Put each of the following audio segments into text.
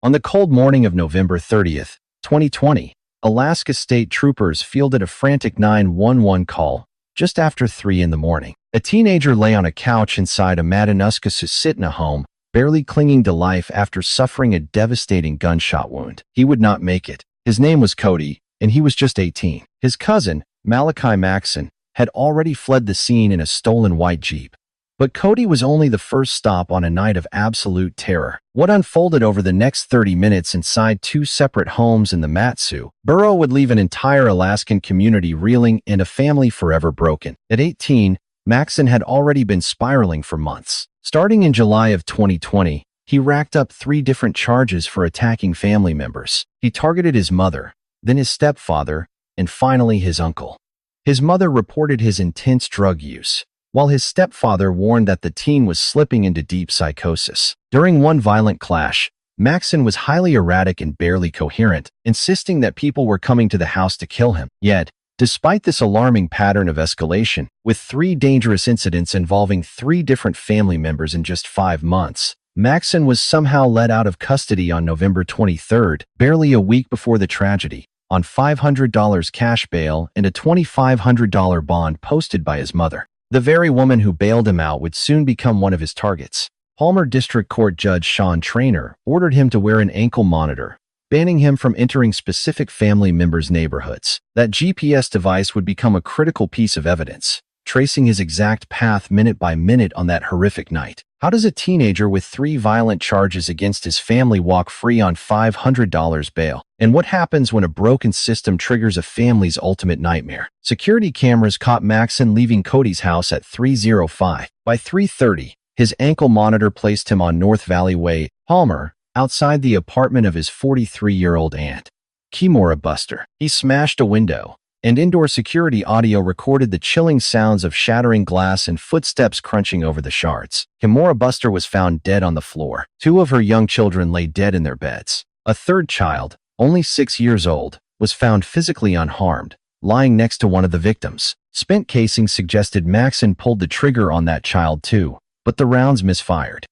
On the cold morning of November 30th, 2020, Alaska State Troopers fielded a frantic 911 call just after 3 in the morning. A teenager lay on a couch inside a Matanuska-Susitna home, barely clinging to life after suffering a devastating gunshot wound. He would not make it. His name was Cody, and he was just 18. His cousin, Malachi Maxson, had already fled the scene in a stolen white Jeep. But Cody was only the first stop on a night of absolute terror. What unfolded over the next 30 minutes inside 2 separate homes in the Mat-Su borough would leave an entire Alaskan community reeling and a family forever broken. At 18, Maxson had already been spiraling for months. Starting in July of 2020, he racked up 3 different charges for attacking family members. He targeted his mother, then his stepfather, and finally his uncle. His mother reported his intense drug use, while his stepfather warned that the teen was slipping into deep psychosis. During one violent clash, Maxson was highly erratic and barely coherent, insisting that people were coming to the house to kill him. Yet, despite this alarming pattern of escalation, with 3 dangerous incidents involving 3 different family members in just 5 months, Maxson was somehow let out of custody on November 23rd, barely a week before the tragedy, on $500 cash bail and a $2,500 bond posted by his mother. The very woman who bailed him out would soon become one of his targets. Palmer District Court Judge Sean Traynor ordered him to wear an ankle monitor, banning him from entering specific family members' neighborhoods. That GPS device would become a critical piece of evidence, tracing his exact path minute by minute on that horrific night. How does a teenager with 3 violent charges against his family walk free on $500 bail? And what happens when a broken system triggers a family's ultimate nightmare? Security cameras caught Maxson leaving Cody's house at 3:05. By 3:30, his ankle monitor placed him on North Valley Way, Palmer, outside the apartment of his 43-year-old aunt, Kimora Buster. He smashed a window, and indoor security audio recorded the chilling sounds of shattering glass and footsteps crunching over the shards. Kimora Buster was found dead on the floor. 2 of her young children lay dead in their beds. A third child, only 6 years old, was found physically unharmed, lying next to one of the victims. Spent casings suggested Maxson pulled the trigger on that child too, but the rounds misfired.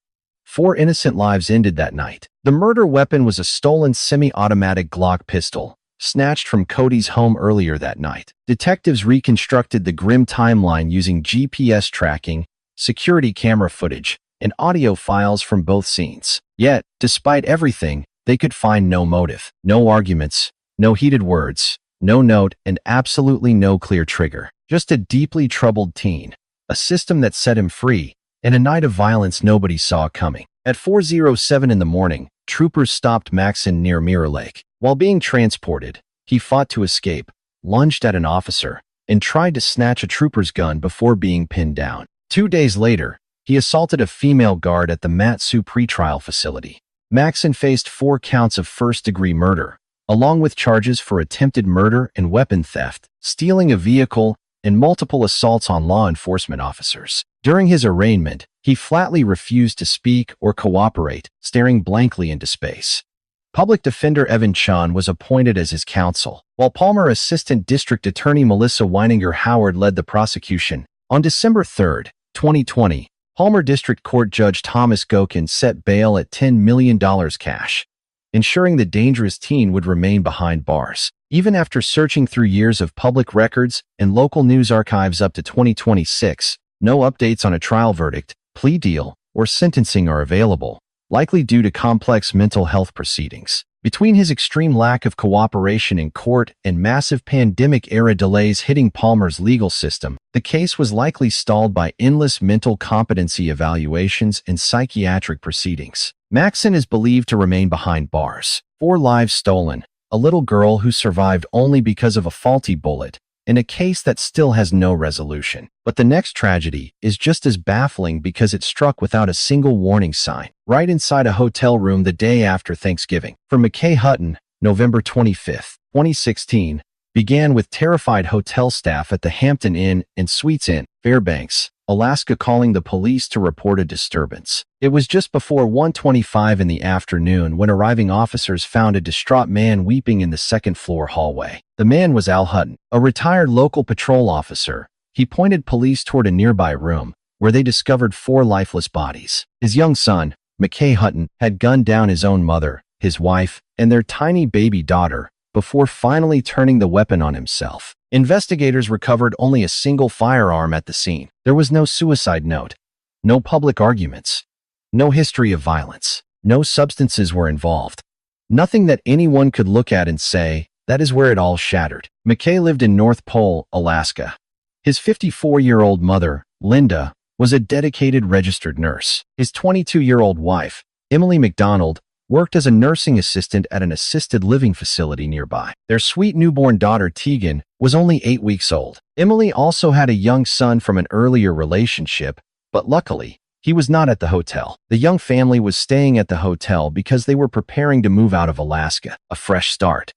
4 innocent lives ended that night. The murder weapon was a stolen semi-automatic Glock pistol, snatched from Cody's home earlier that night. Detectives reconstructed the grim timeline using GPS tracking, security camera footage, and audio files from both scenes. Yet, despite everything, they could find no motive, no arguments, no heated words, no note, and absolutely no clear trigger. Just a deeply troubled teen, a system that set him free, and a night of violence nobody saw coming. At 4:07 in the morning, troopers stopped Maxson near Mirror Lake. While being transported, he fought to escape, lunged at an officer, and tried to snatch a trooper's gun before being pinned down. 2 days later, he assaulted a female guard at the Mat-Su pretrial facility. Maxson faced 4 counts of first-degree murder, along with charges for attempted murder and weapon theft, stealing a vehicle, and multiple assaults on law enforcement officers. During his arraignment, he flatly refused to speak or cooperate, staring blankly into space. Public Defender Evan Chun was appointed as his counsel, while Palmer Assistant District Attorney Melissa Weininger Howard led the prosecution. On December 3, 2020, Palmer District Court Judge Thomas Gokin set bail at $10 million cash, ensuring the dangerous teen would remain behind bars. Even after searching through years of public records and local news archives up to 2026, no updates on a trial verdict, plea deal, or sentencing are available, likely due to complex mental health proceedings. Between his extreme lack of cooperation in court and massive pandemic-era delays hitting Palmer's legal system, the case was likely stalled by endless mental competency evaluations and psychiatric proceedings. Maxson is believed to remain behind bars. 4 lives stolen, a little girl who survived only because of a faulty bullet, in a case that still has no resolution. But the next tragedy is just as baffling because it struck without a single warning sign, right inside a hotel room the day after Thanksgiving. For McKay Hutton, November 25, 2016, began with terrified hotel staff at the Hampton Inn and Suites Inn, Fairbanks, Alaska calling the police to report a disturbance. It was just before 1:25 in the afternoon when arriving officers found a distraught man weeping in the second-floor hallway. The man was Al Hutton, a retired local patrol officer. He pointed police toward a nearby room, where they discovered 4 lifeless bodies. His young son, McKay Hutton, had gunned down his own mother, his wife, and their tiny baby daughter, before finally turning the weapon on himself. Investigators recovered only a single firearm at the scene. There was no suicide note, no public arguments, no history of violence. No substances were involved. Nothing that anyone could look at and say, that is where it all shattered. McKay lived in North Pole, Alaska. His 54-year-old mother, Linda, was a dedicated registered nurse. His 22-year-old wife, Emily McDonald, worked as a nursing assistant at an assisted living facility nearby. Their sweet newborn daughter, Tegan, was only 8 weeks old. Emily also had a young son from an earlier relationship, but luckily, he was not at the hotel. The young family was staying at the hotel because they were preparing to move out of Alaska. A fresh start.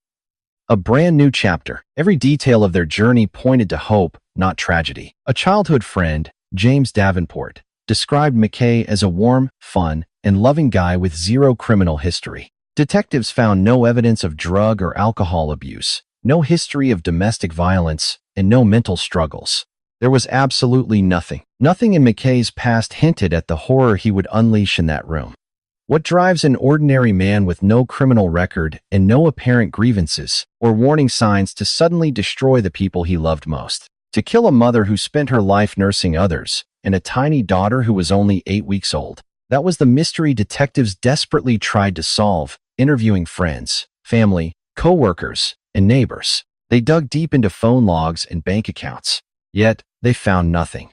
A brand new chapter. Every detail of their journey pointed to hope, not tragedy. A childhood friend, James Davenport, described McKay as a warm, fun, and loving guy with zero criminal history. Detectives found no evidence of drug or alcohol abuse, no history of domestic violence, and no mental struggles. There was absolutely nothing. Nothing in McKay's past hinted at the horror he would unleash in that room. What drives an ordinary man with no criminal record and no apparent grievances or warning signs to suddenly destroy the people he loved most? To kill a mother who spent her life nursing others and a tiny daughter who was only 8 weeks old? That was the mystery detectives desperately tried to solve, interviewing friends, family, co-workers, and neighbors. They dug deep into phone logs and bank accounts. Yet, they found nothing.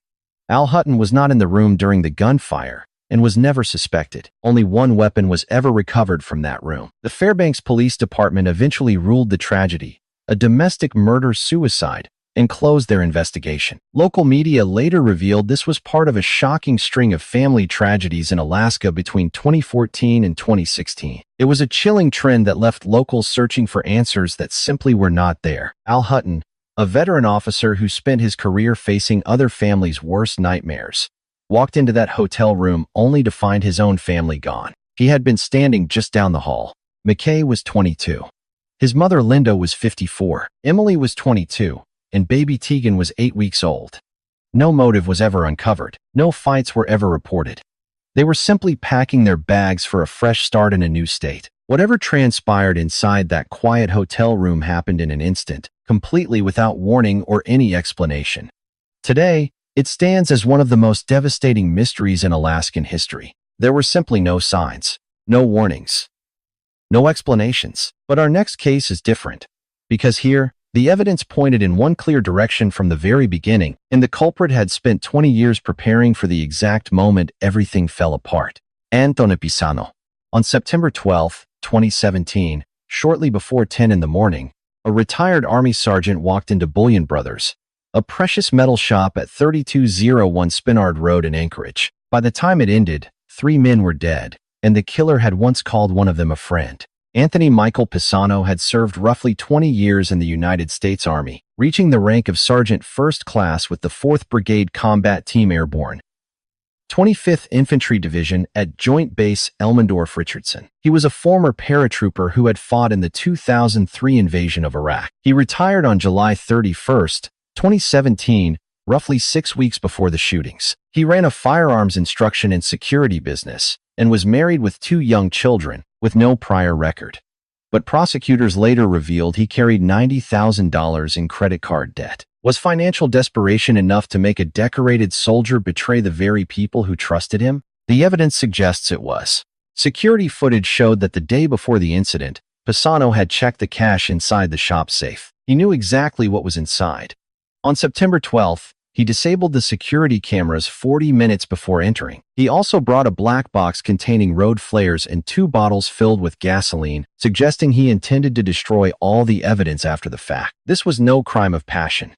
Al Hutton was not in the room during the gunfire and was never suspected. Only one weapon was ever recovered from that room. The Fairbanks Police Department eventually ruled the tragedy a domestic murder-suicide and closed their investigation. Local media later revealed this was part of a shocking string of family tragedies in Alaska between 2014 and 2016. It was a chilling trend that left locals searching for answers that simply were not there. Al Hutton, a veteran officer who spent his career facing other families' worst nightmares, walked into that hotel room only to find his own family gone. He had been standing just down the hall. McKay was 22. His mother Linda was 54. Emily was 22, and baby Tegan was 8 weeks old. No motive was ever uncovered. No fights were ever reported. They were simply packing their bags for a fresh start in a new state. Whatever transpired inside that quiet hotel room happened in an instant, completely without warning or any explanation. Today, it stands as one of the most devastating mysteries in Alaskan history. There were simply no signs, no warnings, no explanations. But our next case is different, because here, the evidence pointed in one clear direction from the very beginning, and the culprit had spent 20 years preparing for the exact moment everything fell apart. Anthony Pisano. On September 12, 2017, shortly before 10 in the morning, a retired Army sergeant walked into Bullion Brothers, a precious metal shop at 3201 Spinard Road in Anchorage. By the time it ended, 3 men were dead, and the killer had once called one of them a friend. Anthony Michael Pisano had served roughly 20 years in the United States Army, reaching the rank of Sergeant First Class with the 4th Brigade Combat Team Airborne, 25th Infantry Division at Joint Base Elmendorf-Richardson. He was a former paratrooper who had fought in the 2003 invasion of Iraq. He retired on July 31, 2017, roughly 6 weeks before the shootings. He ran a firearms instruction and security business and was married with 2 young children, with no prior record. But prosecutors later revealed he carried $90,000 in credit card debt. Was financial desperation enough to make a decorated soldier betray the very people who trusted him? The evidence suggests it was. Security footage showed that the day before the incident, Pisano had checked the cash inside the shop safe. He knew exactly what was inside. On September 12th, he disabled the security cameras 40 minutes before entering. He also brought a black box containing road flares and 2 bottles filled with gasoline, suggesting he intended to destroy all the evidence after the fact. This was no crime of passion.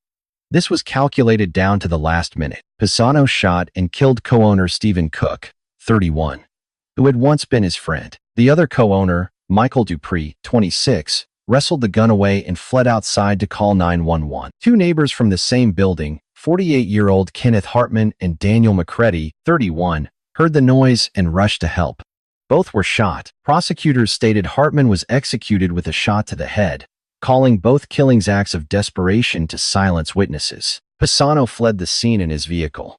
This was calculated down to the last minute. Pisano shot and killed co-owner Stephen Cook, 31, who had once been his friend. The other co-owner, Michael Dupree, 26, wrestled the gun away and fled outside to call 911. 2 neighbors from the same building, 48-year-old Kenneth Hartman and Daniel McCready, 31, heard the noise and rushed to help. Both were shot. Prosecutors stated Hartman was executed with a shot to the head, calling both killings acts of desperation to silence witnesses. Pisano fled the scene in his vehicle.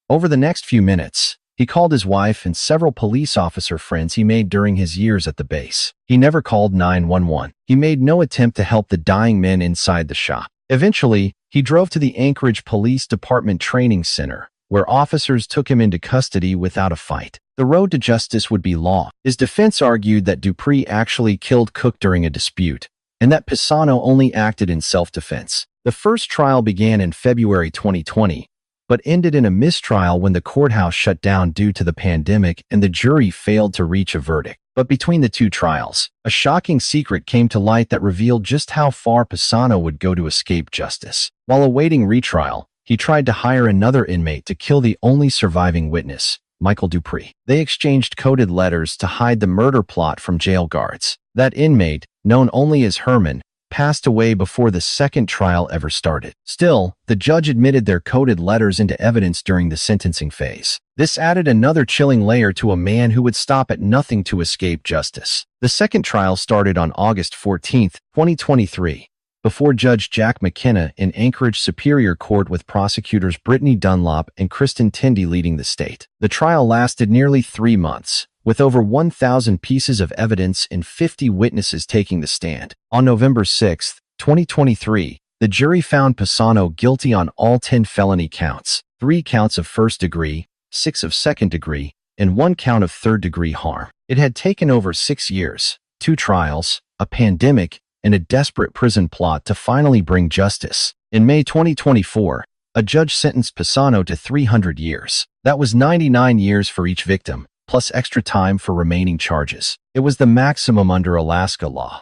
Over the next few minutes, He called his wife and several police officer friends he made during his years at the base. He never called 911. He made no attempt to help the dying men inside the shop. Eventually, he drove to the Anchorage Police Department Training Center, where officers took him into custody without a fight. The road to justice would be long. His defense argued that Dupree actually killed Cook during a dispute, and that Pisano only acted in self-defense. The first trial began in February 2020, but ended in a mistrial when the courthouse shut down due to the pandemic and the jury failed to reach a verdict. But between the two trials, a shocking secret came to light that revealed just how far Pisano would go to escape justice. While awaiting retrial, he tried to hire another inmate to kill the only surviving witness, Michael Dupree. They exchanged coded letters to hide the murder plot from jail guards. That inmate, known only as Herman, passed away before the second trial ever started. Still, the judge admitted their coded letters into evidence during the sentencing phase. This added another chilling layer to a man who would stop at nothing to escape justice. The second trial started on August 14, 2023, before Judge Jack McKenna in Anchorage Superior Court with prosecutors Brittany Dunlop and Kristen Tindy leading the state. The trial lasted nearly 3 months, with over 1,000 pieces of evidence and 50 witnesses taking the stand. On November 6, 2023, the jury found Pisano guilty on all 10 felony counts, 3 counts of first degree, 6 of second degree, and 1 count of third degree harm. It had taken over 6 years, 2 trials, a pandemic, and a desperate prison plot to finally bring justice. In May 2024, a judge sentenced Pisano to 300 years. That was 99 years for each victim, plus extra time for remaining charges. It was the maximum under Alaska law.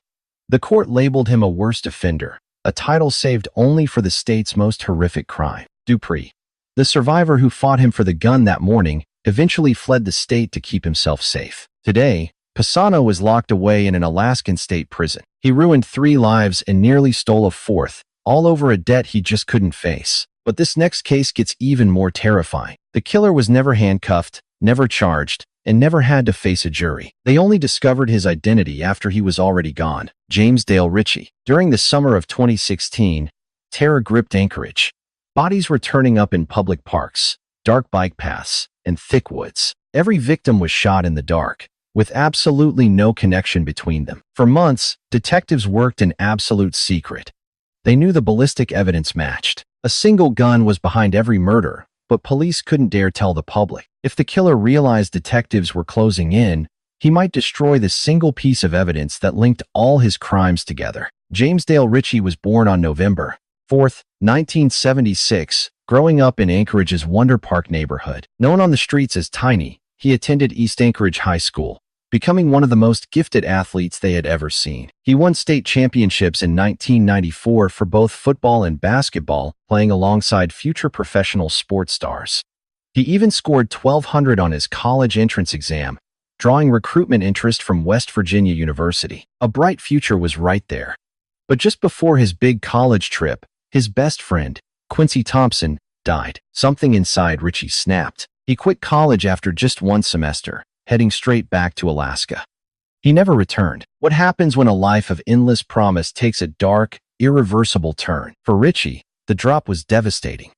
The court labeled him a worst offender, a title saved only for the state's most horrific crime. Dupree, the survivor who fought him for the gun that morning, eventually fled the state to keep himself safe. Today, Pisano is locked away in an Alaskan state prison. He ruined 3 lives and nearly stole a 4th, all over a debt he just couldn't face. But this next case gets even more terrifying. The killer was never handcuffed, never charged, and never had to face a jury. They only discovered his identity after he was already gone. James Dale Ritchie. During the summer of 2016, terror gripped Anchorage. Bodies were turning up in public parks, dark bike paths, and thick woods. Every victim was shot in the dark, with absolutely no connection between them. For months, detectives worked in absolute secret. They knew the ballistic evidence matched. A single gun was behind every murder, but police couldn't dare tell the public. If the killer realized detectives were closing in, he might destroy the single piece of evidence that linked all his crimes together. James Dale Ritchie was born on November 4, 1976, growing up in Anchorage's Wonder Park neighborhood. Known on the streets as Tiny, he attended East Anchorage High School, becoming one of the most gifted athletes they had ever seen. He won state championships in 1994 for both football and basketball, playing alongside future professional sports stars. He even scored 1,200 on his college entrance exam, drawing recruitment interest from West Virginia University. A bright future was right there. But just before his big college trip, his best friend, Quincy Thompson, died. Something inside Ritchie snapped. He quit college after just 1 semester, heading straight back to Alaska. He never returned. What happens when a life of endless promise takes a dark, irreversible turn? For Ritchie, the drop was devastating.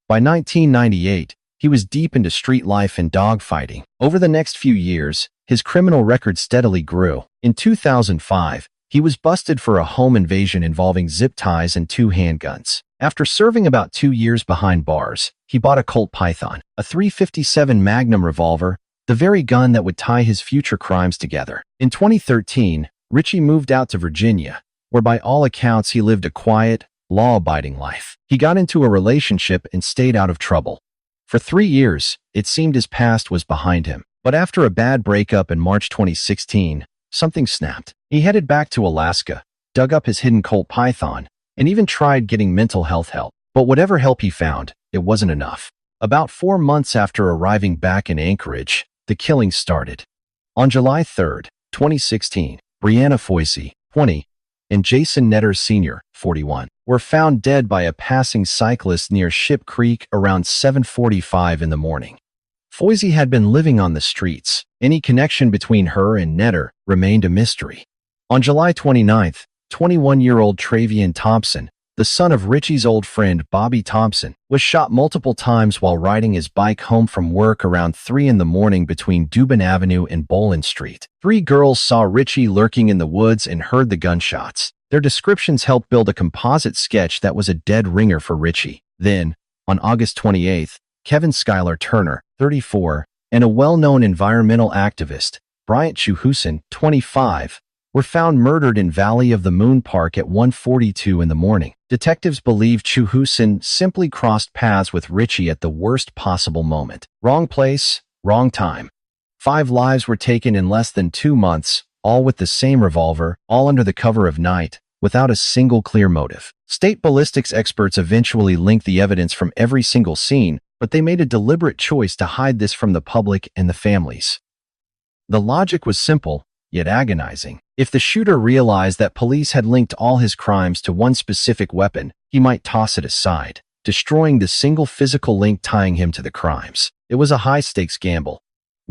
By 1998, he was deep into street life and dogfighting. Over the next few years, his criminal record steadily grew. In 2005, he was busted for a home invasion involving zip ties and 2 handguns. After serving about 2 years behind bars, he bought a Colt Python, a .357 Magnum revolver, the very gun that would tie his future crimes together. In 2013, Ritchie moved out to Virginia, where by all accounts he lived a quiet, law-abiding life. He got into a relationship and stayed out of trouble. For 3 years, it seemed his past was behind him. But after a bad breakup in March 2016, something snapped. He headed back to Alaska, dug up his hidden Colt Python, and even tried getting mental health help. But whatever help he found, it wasn't enough. About 4 months after arriving back in Anchorage, the killing started. On July 3, 2016, Brianna Foisey, 20, and Jason Netter Sr., 41, were found dead by a passing cyclist near Ship Creek around 7:45 in the morning. Foisey had been living on the streets. Any connection between her and Netter remained a mystery. On July 29, 21-year-old Travian Thompson, the son of Richie's old friend Bobby Thompson, was shot multiple times while riding his bike home from work around 3 in the morning between Dubin Avenue and Boland Street. 3 girls saw Richie lurking in the woods and heard the gunshots. Their descriptions helped build a composite sketch that was a dead ringer for Richie. Then, on August 28th, Kevin Schuyler Turner, 34, and a well-known environmental activist, Bryant Chuhusin, 25, were found murdered in Valley of the Moon Park at 1:42 in the morning. Detectives believe Chuhusin simply crossed paths with Richie at the worst possible moment. Wrong place, wrong time. 5 lives were taken in less than 2 months, all with the same revolver, all under the cover of night, without a single clear motive. State ballistics experts eventually linked the evidence from every single scene, but they made a deliberate choice to hide this from the public and the families. The logic was simple, yet agonizing. If the shooter realized that police had linked all his crimes to one specific weapon, he might toss it aside, destroying the single physical link tying him to the crimes. It was a high-stakes gamble.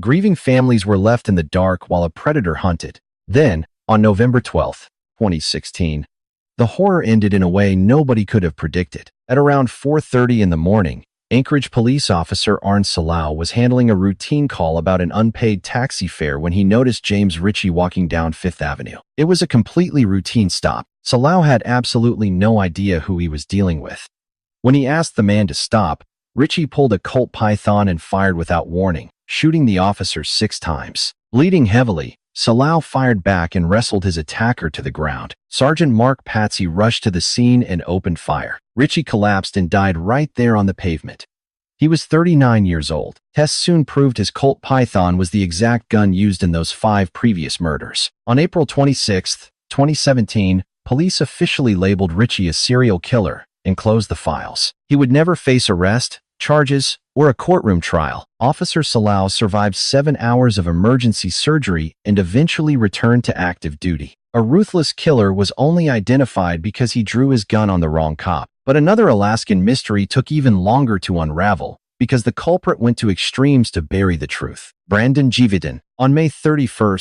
Grieving families were left in the dark while a predator hunted. Then, on November 12, 2016, the horror ended in a way nobody could have predicted. At around 4:30 in the morning, Anchorage police officer Arn Salau was handling a routine call about an unpaid taxi fare when he noticed James Ritchie walking down 5th Avenue. It was a completely routine stop. Salau had absolutely no idea who he was dealing with. When he asked the man to stop, Ritchie pulled a Colt Python and fired without warning, shooting the officer 6 times. Bleeding heavily, Salau fired back and wrestled his attacker to the ground. Sergeant Mark Patsy rushed to the scene and opened fire. Ritchie collapsed and died right there on the pavement. He was 39 years old. Tests soon proved his Colt Python was the exact gun used in those 5 previous murders. On April 26, 2017, police officially labeled Ritchie a serial killer and closed the files. He would never face arrest, charges, or a courtroom trial. Officer Salau survived 7 hours of emergency surgery and eventually returned to active duty. A ruthless killer was only identified because he drew his gun on the wrong cop. But another Alaskan mystery took even longer to unravel because the culprit went to extremes to bury the truth. Brandon Jeeveden. On May 31,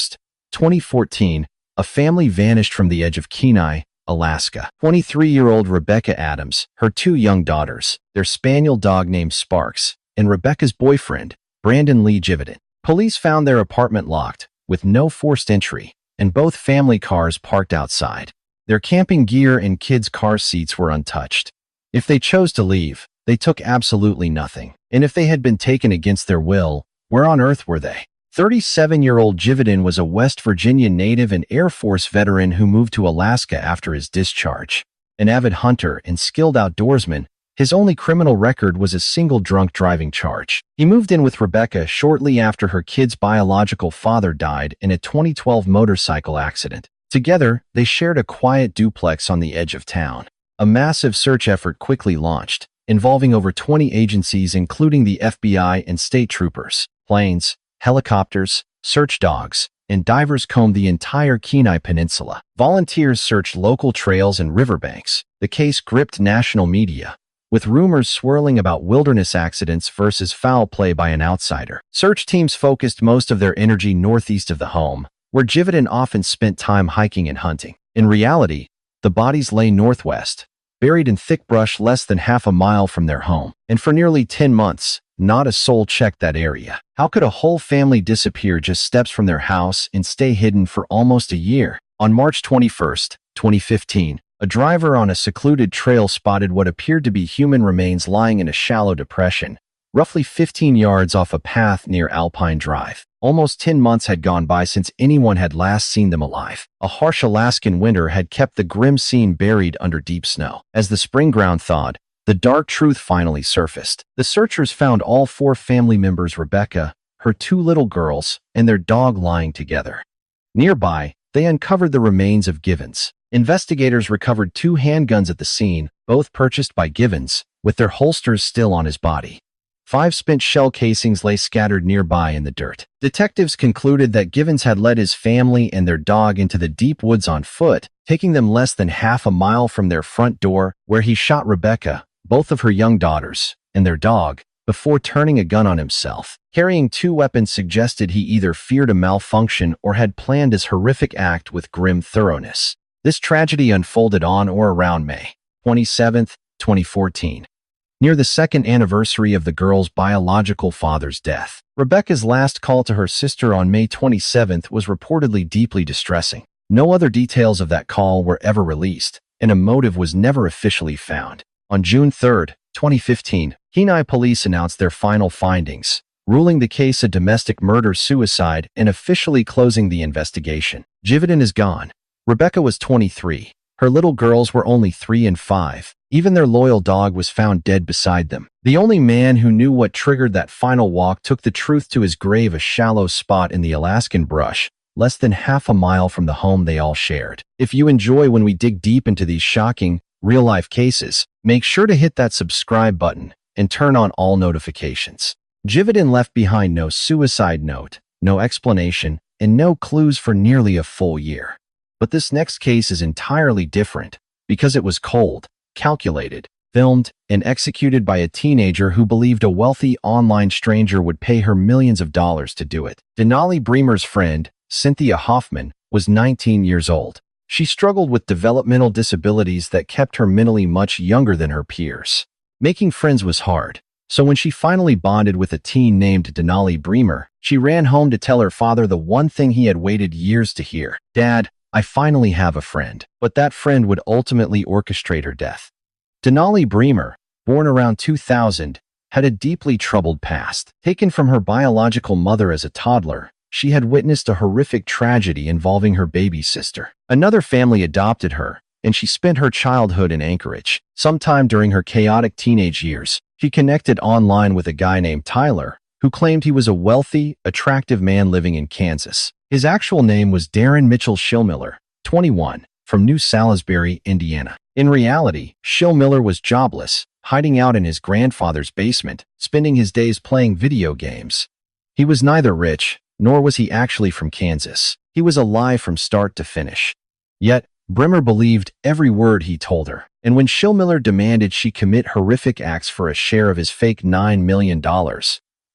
2014, a family vanished from the edge of Kenai, Alaska. 23-year-old Rebecca Adams, her 2 young daughters, their spaniel dog named Sparks, and Rebecca's boyfriend, Brandon Lee Jeeveden. Police found their apartment locked, with no forced entry, and both family cars parked outside. Their camping gear and kids' car seats were untouched. If they chose to leave, they took absolutely nothing. And if they had been taken against their will, where on earth were they? 37-year-old Jeeveden was a West Virginia native and Air Force veteran who moved to Alaska after his discharge. An avid hunter and skilled outdoorsman, his only criminal record was a single drunk driving charge. He moved in with Rebecca shortly after her kid's biological father died in a 2012 motorcycle accident. Together, they shared a quiet duplex on the edge of town. A massive search effort quickly launched, involving over 20 agencies including the FBI and state troopers. Planes, helicopters, search dogs, and divers combed the entire Kenai Peninsula. Volunteers searched local trails and riverbanks. The case gripped national media, with rumors swirling about wilderness accidents versus foul play by an outsider. Search teams focused most of their energy northeast of the home, where Jeeveden often spent time hiking and hunting. In reality, the bodies lay northwest, buried in thick brush less than half a mile from their home. And for nearly 10 months, not a soul checked that area. How could a whole family disappear just steps from their house and stay hidden for almost a year? On March 21, 2015, a driver on a secluded trail spotted what appeared to be human remains lying in a shallow depression, roughly 15 yards off a path near Alpine Drive. Almost 10 months had gone by since anyone had last seen them alive. A harsh Alaskan winter had kept the grim scene buried under deep snow. As the spring ground thawed, the dark truth finally surfaced. The searchers found all 4 family members, Rebecca, her 2 little girls, and their dog lying together. Nearby, they uncovered the remains of Givens. Investigators recovered 2 handguns at the scene, both purchased by Givens, with their holsters still on his body. 5 spent shell casings lay scattered nearby in the dirt. Detectives concluded that Givens had led his family and their dog into the deep woods on foot, taking them less than half a mile from their front door, where he shot Rebecca, both of her young daughters, and their dog, before turning a gun on himself. Carrying 2 weapons suggested he either feared a malfunction or had planned his horrific act with grim thoroughness. This tragedy unfolded on or around May 27th, 2014. Near the second anniversary of the girl's biological father's death, Rebecca's last call to her sister on May 27th was reportedly deeply distressing. No other details of that call were ever released, and a motive was never officially found. On June 3, 2015, Kenai police announced their final findings, ruling the case a domestic murder-suicide and officially closing the investigation. Jividan is gone. Rebecca was 23. Her little girls were only 3 and 5. Even their loyal dog was found dead beside them. The only man who knew what triggered that final walk took the truth to his grave, a shallow spot in the Alaskan brush, less than half a mile from the home they all shared. If you enjoy when we dig deep into these shocking, real-life cases, make sure to hit that subscribe button and turn on all notifications. Jividan left behind no suicide note, no explanation, and no clues for nearly a full year. But this next case is entirely different because it was cold, calculated, filmed, and executed by a teenager who believed a wealthy online stranger would pay her millions of dollars to do it. Denali Bremer's friend, Cynthia Hoffman, was 19 years old. She struggled with developmental disabilities that kept her mentally much younger than her peers. Making friends was hard, so when she finally bonded with a teen named Denali Bremer, she ran home to tell her father the one thing he had waited years to hear. "Dad, I finally have a friend." But that friend would ultimately orchestrate her death. Denali Bremer, born around 2000, had a deeply troubled past. Taken from her biological mother as a toddler, she had witnessed a horrific tragedy involving her baby sister. Another family adopted her, and she spent her childhood in Anchorage. Sometime during her chaotic teenage years, she connected online with a guy named Tyler, who claimed he was a wealthy, attractive man living in Kansas. His actual name was Darren Mitchell Schillmiller, 21, from New Salisbury, Indiana. In reality, Schillmiller was jobless, hiding out in his grandfather's basement, spending his days playing video games. He was neither rich, nor was he actually from Kansas. He was a lie from start to finish. Yet, Bremer believed every word he told her, and when Schillmiller demanded she commit horrific acts for a share of his fake $9 million,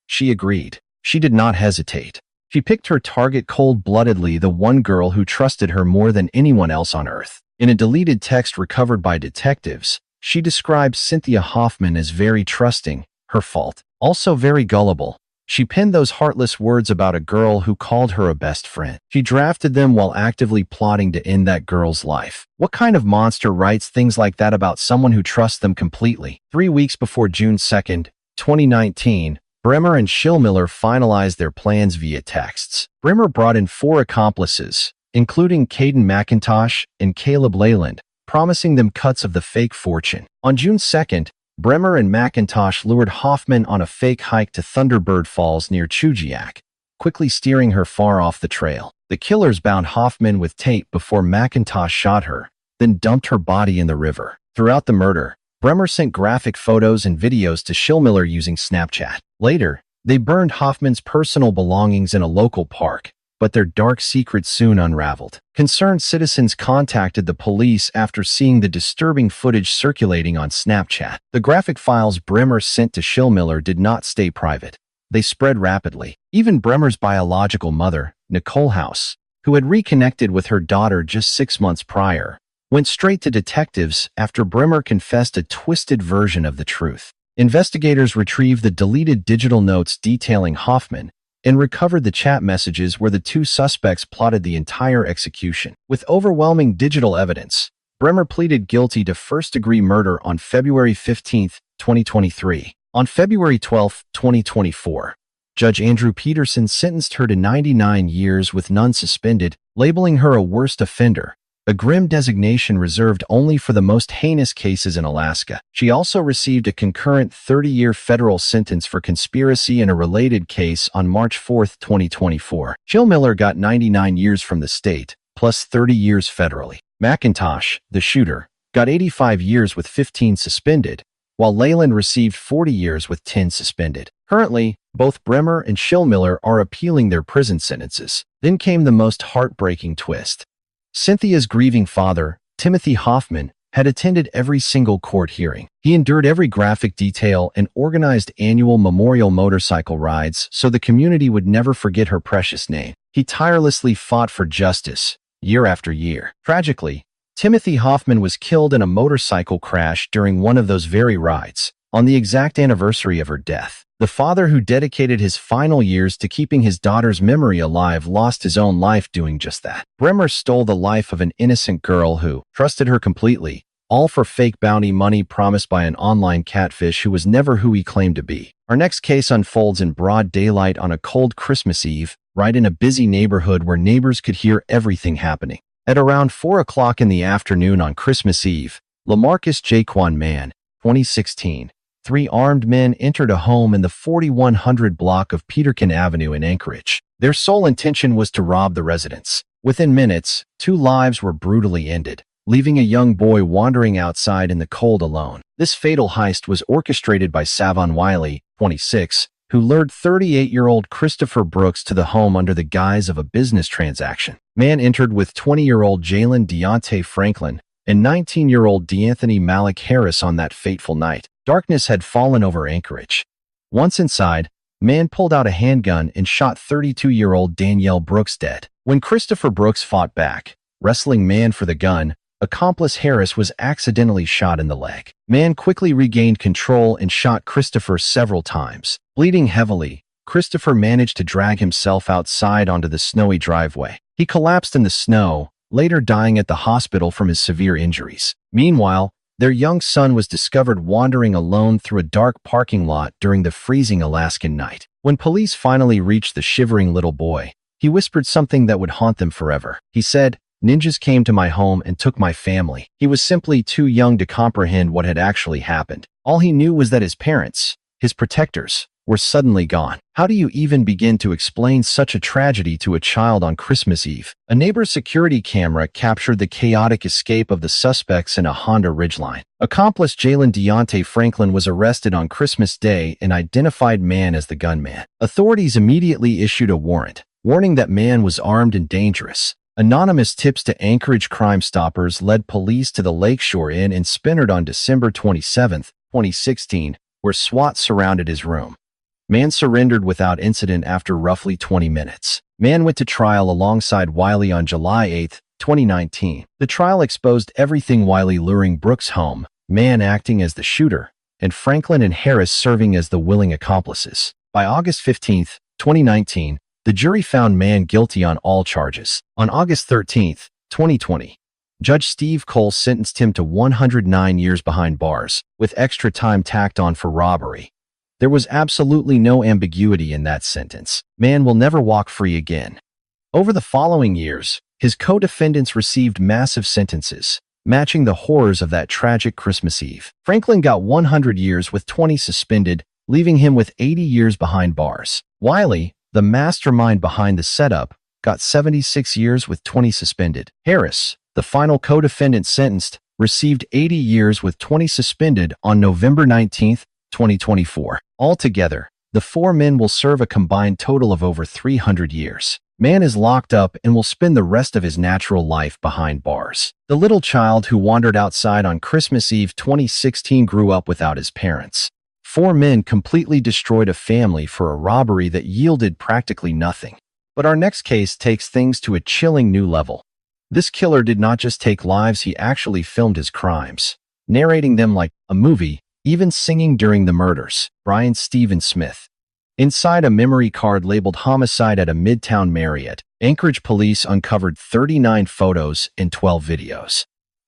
she agreed. She did not hesitate. She picked her target cold-bloodedly, the one girl who trusted her more than anyone else on earth. In a deleted text recovered by detectives, she described Cynthia Hoffman as very trusting, her fault, also very gullible. She penned those heartless words about a girl who called her a best friend. She drafted them while actively plotting to end that girl's life. What kind of monster writes things like that about someone who trusts them completely? 3 weeks before June 2nd, 2019, Bremer and Schillmiller finalized their plans via texts. Bremer brought in 4 accomplices, including Caden McIntosh and Caleb Leyland, promising them cuts of the fake fortune. On June 2nd, Bremer and McIntosh lured Hoffman on a fake hike to Thunderbird Falls near Chujiak, quickly steering her far off the trail. The killers bound Hoffman with tape before McIntosh shot her, then dumped her body in the river. Throughout the murder, Bremer sent graphic photos and videos to Schillmiller using Snapchat. Later, they burned Hoffman's personal belongings in a local park, but their dark secrets soon unraveled. Concerned citizens contacted the police after seeing the disturbing footage circulating on Snapchat. The graphic files Bremer sent to Schillmiller did not stay private. They spread rapidly. Even Bremer's biological mother, Nicole House, who had reconnected with her daughter just 6 months prior, went straight to detectives after Bremer confessed a twisted version of the truth. Investigators retrieved the deleted digital notes detailing Hoffman and recovered the chat messages where the 2 suspects plotted the entire execution. With overwhelming digital evidence, Bremer pleaded guilty to first-degree murder on February 15, 2023. On February 12, 2024, Judge Andrew Peterson sentenced her to 99 years with none suspended, labeling her a worst offender, a grim designation reserved only for the most heinous cases in Alaska. She also received a concurrent 30-year federal sentence for conspiracy in a related case on March 4, 2024. Schillmiller got 99 years from the state, plus 30 years federally. McIntosh, the shooter, got 85 years with 15 suspended, while Leyland received 40 years with 10 suspended. Currently, both Bremer and Schillmiller are appealing their prison sentences. Then came the most heartbreaking twist. Cynthia's grieving father, Timothy Hoffman, had attended every single court hearing. He endured every graphic detail and organized annual memorial motorcycle rides so the community would never forget her precious name. He tirelessly fought for justice, year after year. Tragically, Timothy Hoffman was killed in a motorcycle crash during one of those very rides, on the exact anniversary of her death. The father who dedicated his final years to keeping his daughter's memory alive lost his own life doing just that. Bremer stole the life of an innocent girl who trusted her completely, all for fake bounty money promised by an online catfish who was never who he claimed to be. Our next case unfolds in broad daylight on a cold Christmas Eve, right in a busy neighborhood where neighbors could hear everything happening. At around 4 o'clock in the afternoon on Christmas Eve, LaMarcus Jaquan Mann, 2016, 3 armed men entered a home in the 4100 block of Peterkin Avenue in Anchorage. Their sole intention was to rob the residence. Within minutes, 2 lives were brutally ended, leaving a young boy wandering outside in the cold alone. This fatal heist was orchestrated by Savon Wiley, 26, who lured 38-year-old Christopher Brooks to the home under the guise of a business transaction. Mann entered with 20-year-old Jalen Deontay Franklin and 19-year-old DeAnthony Malik Harris on that fateful night. Darkness had fallen over Anchorage. Once inside, Mann pulled out a handgun and shot 32-year-old Danielle Brooks dead. When Christopher Brooks fought back, wrestling Mann for the gun, accomplice Harris was accidentally shot in the leg. Mann quickly regained control and shot Christopher several times. Bleeding heavily, Christopher managed to drag himself outside onto the snowy driveway. He collapsed in the snow, later dying at the hospital from his severe injuries. Meanwhile, their young son was discovered wandering alone through a dark parking lot during the freezing Alaskan night. When police finally reached the shivering little boy, he whispered something that would haunt them forever. He said, "Ninjas came to my home and took my family." He was simply too young to comprehend what had actually happened. All he knew was that his parents, his protectors, were suddenly gone. How do you even begin to explain such a tragedy to a child on Christmas Eve? A neighbor's security camera captured the chaotic escape of the suspects in a Honda Ridgeline. Accomplice Jalen Deontay Franklin was arrested on Christmas Day and identified Mann as the gunman. Authorities immediately issued a warrant, warning that Mann was armed and dangerous. Anonymous tips to Anchorage Crime Stoppers led police to the Lakeshore Inn in Spinnard on December 27, 2016, where SWAT surrounded his room. Mann surrendered without incident after roughly 20 minutes. Mann went to trial alongside Wiley on July 8, 2019. The trial exposed everything: Wiley luring Brooks home, Mann acting as the shooter, and Franklin and Harris serving as the willing accomplices. By August 15, 2019, the jury found Mann guilty on all charges. On August 13, 2020, Judge Steve Cole sentenced him to 109 years behind bars, with extra time tacked on for robbery. There was absolutely no ambiguity in that sentence. Mann will never walk free again. Over the following years, his co-defendants received massive sentences, matching the horrors of that tragic Christmas Eve. Franklin got 100 years with 20 suspended, leaving him with 80 years behind bars. Wiley, the mastermind behind the setup, got 76 years with 20 suspended. Harris, the final co-defendant sentenced, received 80 years with 20 suspended on November 19, 2024. Altogether, the 4 men will serve a combined total of over 300 years. Mann is locked up and will spend the rest of his natural life behind bars. The little child who wandered outside on Christmas Eve 2016 grew up without his parents. 4 men completely destroyed a family for a robbery that yielded practically nothing. But our next case takes things to a chilling new level. This killer did not just take lives, he actually filmed his crimes, narrating them like a movie, even singing during the murders. Brian Stephen Smith. Inside a memory card labeled homicide at a Midtown Marriott, Anchorage police uncovered 39 photos and 12 videos.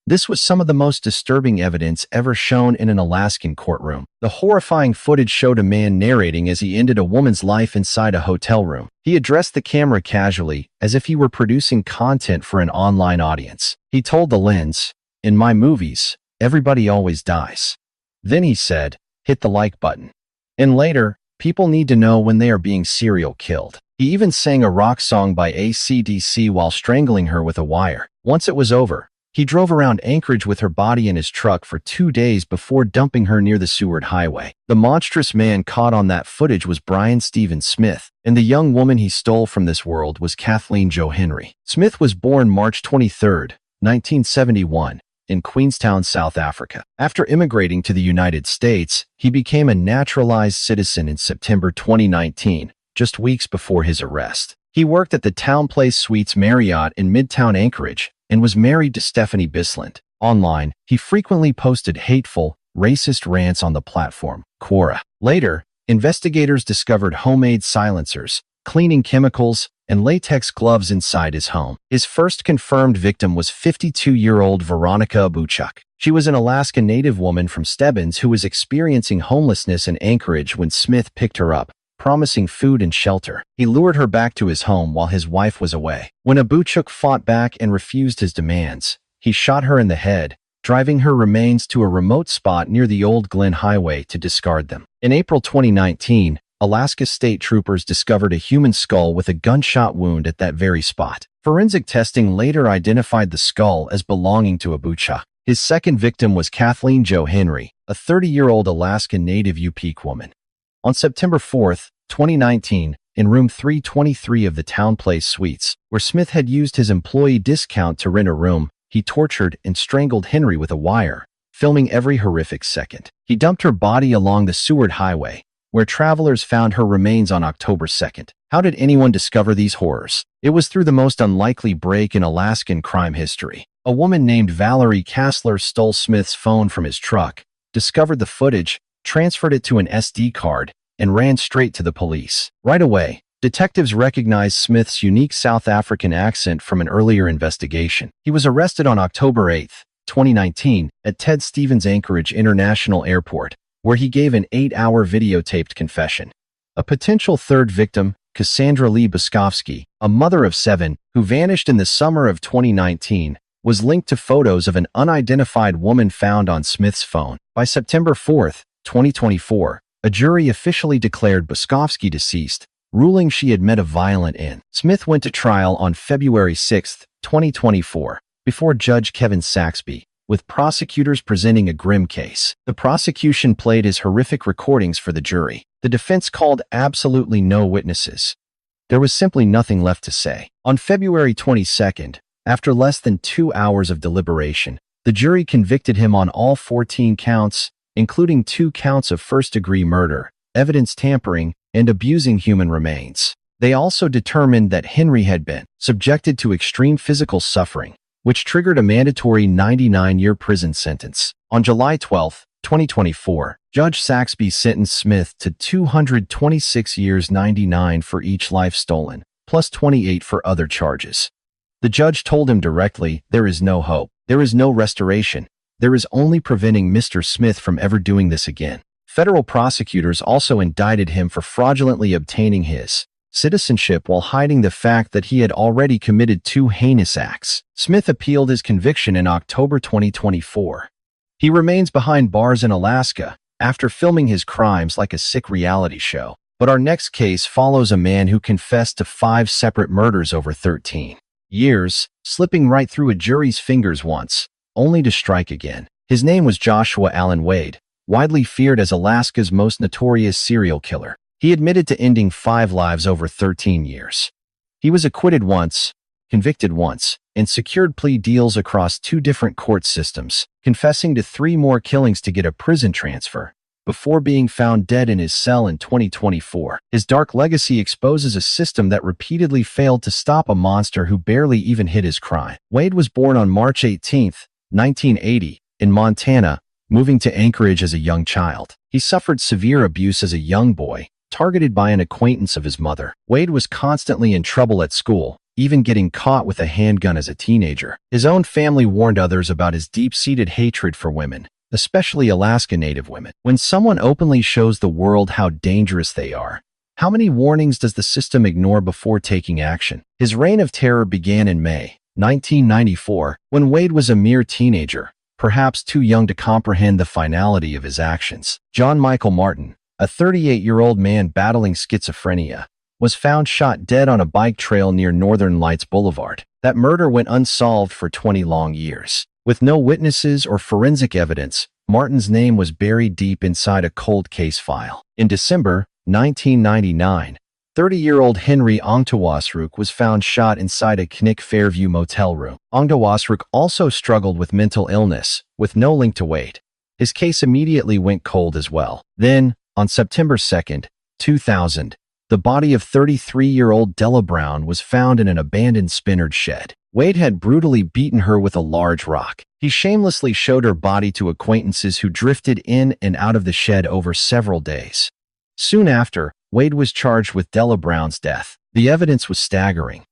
This was some of the most disturbing evidence ever shown in an Alaskan courtroom. The horrifying footage showed a man narrating as he ended a woman's life inside a hotel room. He addressed the camera casually, as if he were producing content for an online audience. He told the lens, "In my movies, everybody always dies." Then he said, "Hit the like button." And later, "People need to know when they are being serial killed." He even sang a rock song by AC/DC while strangling her with a wire. Once it was over, he drove around Anchorage with her body in his truck for 2 days before dumping her near the Seward Highway. The monstrous man caught on that footage was Brian Stephen Smith, and the young woman he stole from this world was Kathleen Jo Henry. Smith was born March 23, 1971, in Queenstown, South Africa. After immigrating to the United States, he became a naturalized citizen in September 2019, just weeks before his arrest. He worked at the Town Place Suites Marriott in Midtown Anchorage, and was married to Stephanie Bisland. Online, he frequently posted hateful, racist rants on the platform, Quora. Later, investigators discovered homemade silencers, cleaning chemicals, and latex gloves inside his home. His first confirmed victim was 52-year-old Veronica Abuchuk. She was an Alaska Native woman from Stebbins who was experiencing homelessness in Anchorage when Smith picked her up, promising food and shelter. He lured her back to his home while his wife was away. When Abuchuk fought back and refused his demands, he shot her in the head, driving her remains to a remote spot near the Old Glen Highway to discard them. In April 2019, Alaska state troopers discovered a human skull with a gunshot wound at that very spot. Forensic testing later identified the skull as belonging to Abuchuk. His second victim was Kathleen Jo Henry, a 30-year-old Alaskan Native Yupik woman. On September 4, 2019, in room 323 of the Town Place Suites, where Smith had used his employee discount to rent a room, he tortured and strangled Henry with a wire, filming every horrific second. He dumped her body along the Seward Highway, where travelers found her remains on October 2nd. How did anyone discover these horrors? It was through the most unlikely break in Alaskan crime history. A woman named Valerie Kassler stole Smith's phone from his truck, discovered the footage, transferred it to an SD card, and ran straight to the police. Right away, detectives recognized Smith's unique South African accent from an earlier investigation. He was arrested on October 8, 2019, at Ted Stevens Anchorage International Airport, where he gave an 8-hour videotaped confession. A potential third victim, Cassandra Lee Boskovsky, a mother of 7, who vanished in the summer of 2019, was linked to photos of an unidentified woman found on Smith's phone. By September 4, 2024, a jury officially declared Boskovsky deceased, ruling she had met a violent end. Smith went to trial on February 6, 2024, before Judge Kevin Saxby, with prosecutors presenting a grim case. The prosecution played his horrific recordings for the jury. The defense called absolutely no witnesses. There was simply nothing left to say. On February 22nd, after less than 2 hours of deliberation, the jury convicted him on all 14 counts, including 2 counts of first-degree murder, evidence tampering, and abusing human remains. They also determined that Henry had been subjected to extreme physical suffering, which triggered a mandatory 99-year prison sentence. On July 12, 2024, Judge Saxby sentenced Smith to 226 years 99 for each life stolen, plus 28 for other charges. The judge told him directly, "There is no hope. There is no restoration. There is only preventing Mr. Smith from ever doing this again." Federal prosecutors also indicted him for fraudulently obtaining his citizenship while hiding the fact that he had already committed 2 heinous acts. Smith appealed his conviction in October 2024. He remains behind bars in Alaska after filming his crimes like a sick reality show. But our next case follows a man who confessed to 5 separate murders over 13 years, slipping right through a jury's fingers once, only to strike again. His name was Joshua Allen Wade, widely feared as Alaska's most notorious serial killer. He admitted to ending 5 lives over 13 years. He was acquitted once, convicted once, and secured plea deals across 2 different court systems, confessing to 3 more killings to get a prison transfer, before being found dead in his cell in 2024. His dark legacy exposes a system that repeatedly failed to stop a monster who barely even hid his crime. Wade was born on March 18, 1980, in Montana, moving to Anchorage as a young child. He suffered severe abuse as a young boy, targeted by an acquaintance of his mother. Wade was constantly in trouble at school, even getting caught with a handgun as a teenager. His own family warned others about his deep-seated hatred for women, especially Alaska Native women. When someone openly shows the world how dangerous they are, how many warnings does the system ignore before taking action? His reign of terror began in May 1994, when Wade was a mere teenager, perhaps too young to comprehend the finality of his actions. John Michael Martin, a 38-year-old man battling schizophrenia, was found shot dead on a bike trail near Northern Lights Boulevard. That murder went unsolved for 20 long years. With no witnesses or forensic evidence, Martin's name was buried deep inside a cold case file. In December 1999, 30-year-old Henry Ongtawasruk was found shot inside a Knik Fairview motel room. Ongtawasruk also struggled with mental illness, with no link to Wade. His case immediately went cold as well. Then, on September 2, 2000, The body of 33-year-old Della Brown was found in an abandoned Spinnerd shed. Wade had brutally beaten her with a large rock. He shamelessly showed her body to acquaintances who drifted in and out of the shed over several days. Soon after, Wade was charged with Della Brown's death. The evidence was staggering.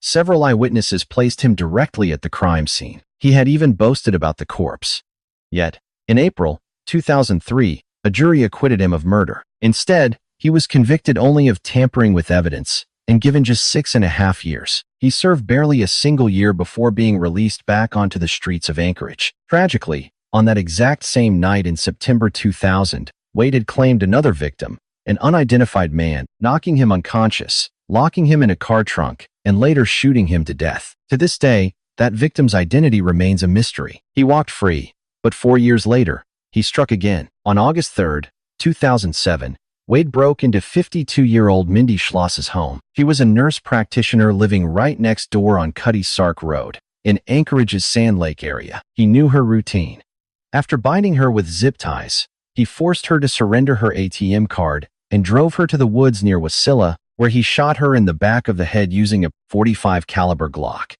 Several eyewitnesses placed him directly at the crime scene. He had even boasted about the corpse. Yet, in April 2003, a jury acquitted him of murder. Instead, he was convicted only of tampering with evidence and given just 6.5 years. He served barely a single year before being released back onto the streets of Anchorage. Tragically, on that exact same night in September 2000, Wade had claimed another victim, an unidentified man, knocking him unconscious, locking him in a car trunk, and later shooting him to death. To this day, that victim's identity remains a mystery. He walked free, but 4 years later, he struck again. On August 3, 2007, Wade broke into 52-year-old Mindy Schloss's home. She was a nurse practitioner living right next door on Cutty Sark Road, in Anchorage's Sand Lake area. He knew her routine. After binding her with zip ties, he forced her to surrender her ATM card and drove her to the woods near Wasilla, where he shot her in the back of the head using a .45 caliber Glock.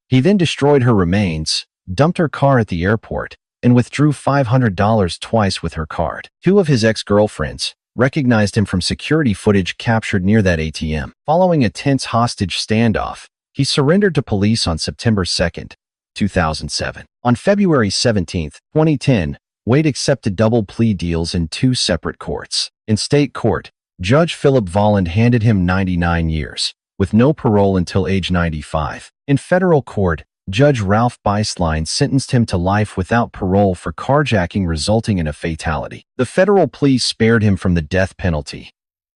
He then destroyed her remains, dumped her car at the airport, and withdrew $500 twice with her card. Two of his ex-girlfriends recognized him from security footage captured near that ATM. Following a tense hostage standoff, he surrendered to police on September 2, 2007. On February 17, 2010, Wade accepted double plea deals in 2 separate courts. In state court, Judge Philip Volland handed him 99 years, with no parole until age 95. In federal court, Judge Ralph Beislein sentenced him to life without parole for carjacking resulting in a fatality. The federal plea spared him from the death penalty.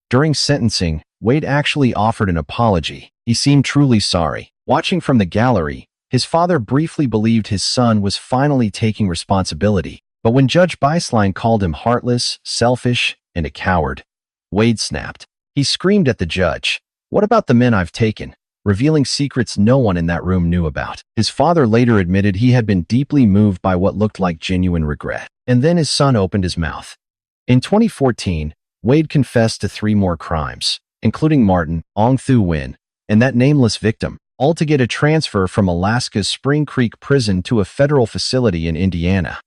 During sentencing, Wade actually offered an apology. He seemed truly sorry. Watching from the gallery, his father briefly believed his son was finally taking responsibility. But when Judge Beislein called him heartless, selfish, and a coward, Wade snapped. He screamed at the judge, "What about the men I've taken?" revealing secrets no one in that room knew about. His father later admitted he had been deeply moved by what looked like genuine regret. And then his son opened his mouth. In 2014, Wade confessed to 3 more crimes, including Martin, Ong Thu Nguyen, and that nameless victim, all to get a transfer from Alaska's Spring Creek prison to a federal facility in Indiana.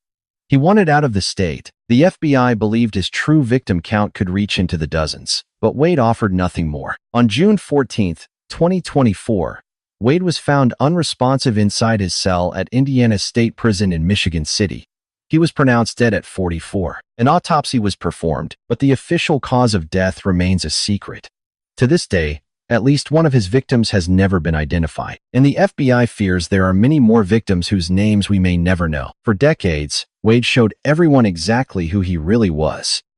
He wanted out of the state. The FBI believed his true victim count could reach into the dozens, but Wade offered nothing more. On June 14, 2024, Wade was found unresponsive inside his cell at Indiana State Prison in Michigan City. He was pronounced dead at 44. An autopsy was performed, but the official cause of death remains a secret. To this day, at least one of his victims has never been identified, and the FBI fears there are many more victims whose names we may never know. For decades, Wade showed everyone exactly who he really was.